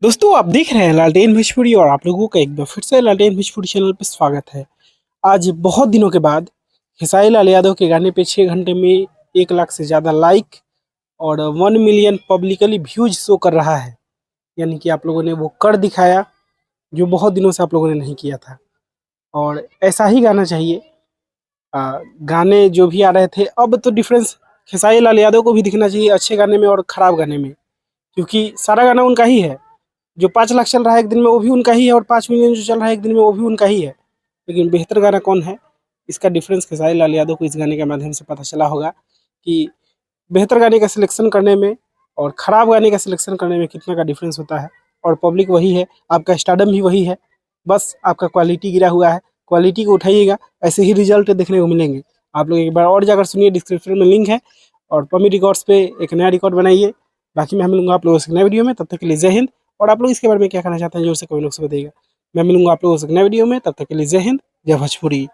दोस्तों, आप देख रहे हैं लालटेन भोजपुरी और आप लोगों का एक बार फिर से लालटेन भोजपुरी चैनल पर स्वागत है। आज बहुत दिनों के बाद खेसारी लाल यादव के गाने पे 6 घंटे में 1 लाख से ज़्यादा लाइक और 1 मिलियन पब्लिकली व्यूज शो कर रहा है। यानी कि आप लोगों ने वो कर दिखाया जो बहुत दिनों से आप लोगों ने नहीं किया था, और ऐसा ही गाना चाहिए। गाने जो भी आ रहे थे, अब तो डिफरेंस खेसारी लाल यादव को भी दिखना चाहिए अच्छे गाने में और ख़राब गाने में, क्योंकि सारा गाना उनका ही है। जो 5 लाख चल रहा है एक दिन में वो भी उनका ही है, और 5 मिलियन जो चल रहा है एक दिन में वो भी उनका ही है। लेकिन बेहतर गाना कौन है, इसका डिफरेंस खेसारी लाल यादव को इस गाने के माध्यम से पता चला होगा कि बेहतर गाने का सिलेक्शन करने में और ख़राब गाने का सिलेक्शन करने में कितना का डिफरेंस होता है। और पब्लिक वही है, आपका स्टारडम भी वही है, बस आपका क्वालिटी गिरा हुआ है। क्वालिटी को उठाइएगा, ऐसे ही रिजल्ट देखने को मिलेंगे। आप लोग एक बार और जाकर सुनिए, डिस्क्रिप्शन में लिंक है, और पमी रिकॉर्ड्स पे एक नया रिकॉर्ड बनाइए। बाकी मैं मिलूंगा आप लोगों से नए वीडियो में, तब तक के लिए जय हिंद। और आप लोग इसके बारे में क्या कहना चाहते हैं जोर से कमेंट बॉक्स में बताइएगा। मैं मिलूंगा आप लोगों से नए वीडियो में, तब तक के लिए जय हिंद, जय भोजपुरी।